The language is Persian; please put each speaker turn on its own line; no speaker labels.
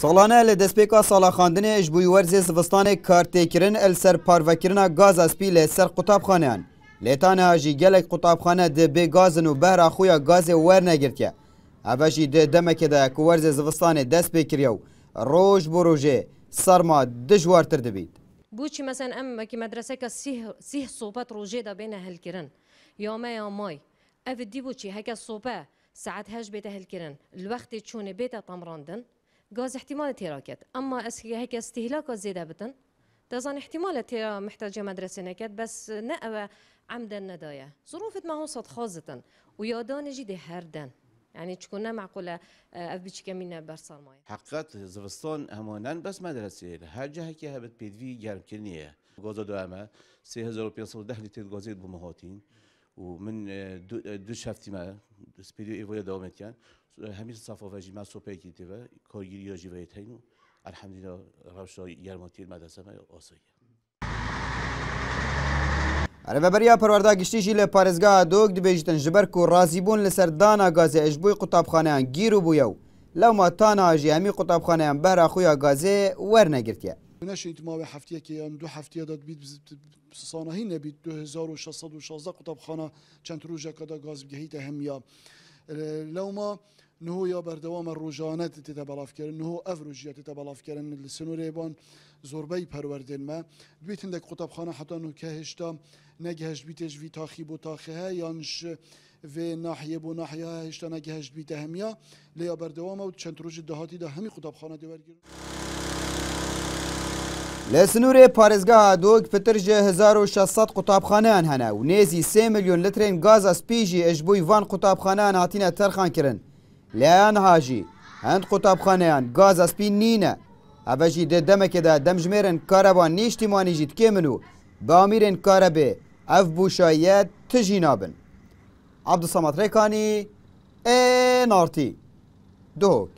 سالانه لدسپیکا سالا خواندن اجبوی ورز زوستان کارتکرین السر پاروکرنا گاز اسپی لسر قطابخانهان. لیتانه هاجی گلک قطابخانه ده بی گازن و بهر خویا گاز ور نگرتیه. اوشی ده دمک ده که ورز زوستان دست بکریو روش بروژه سرما دجوارتر دبید.
بوچی مثلا ام کی مدرسه که سیه صحبت روژه دا بین هلکرن یا مای اف دی بوچی هک صحبت ساعت هج بیت هلکرن الوقت چون بیت تمراندن گاز احتمال تراكت اما هيك استهلاك زياده بتن تظن احتمال ترا محتاجه مدرسه نكت بس نأوى عمدا ندايا ظروف ما هو صد خازة ويادان جدي هردن يعني تكون معقوله ابيش كمينا برسال ماي
حقیقت زوستان همانن بس مدرسه هر جایی که هبت پیدوی گرم کنیه گاز دوامه 3510 لیتر گازی بمهاتین و من دو شفتی ما سپیدو ایویا دوامت کن همین صفا و جیمه سوپی کیته و کارگیری یا جیویت هینو الحمدلله روشا گرماتی مدرسه ما آسایه.
عربه بریا پرورده گشتیشی لپارزگاه دوگ دبیجتن جبر کو رازیبون لسر دانا گازه اجبوی قطابخانه گیرو بویو لو ما تانا آجی همی قطابخانه بهر خویا گازه ور نگرتیه.
نشید ما به هفته که یان دو هفته داد بید سانهی نبید 2616 قطابخانه چند روزه کدا گاز بگهیت همیا لو ما نهو یا بردوام روزانه تتبلاف کردن نهو افروجیات تتبلاف کردن السنوری بان زوربای پروردن ما بیت اندک قطابخانه حتی نو که هشتا نگهش بیتش وی تاخیب و تاخه یانش و ناحیه بو ناحیه هشتا نگهش بیت همیا لیا بردوام و چند روز دهاتی ده همی قطابخانه دیورگیرن.
لسنور پارزگاه دوگ پترج 1600 قطابخانه هنه و نیزی 3 میلیون لیترین گاز از پیجی اجبوی وان قطابخانه هاتینه ترخان کرن. لیان هاجی هند قطابخانه گاز از پی نینه. اوجی ده دمک ده دمجمیرن کاربان نیشتیمانی جید که منو با امیرن کاربه اف بوشایت تجینابن. عبدالصمد ریکانی نارتی دوگ.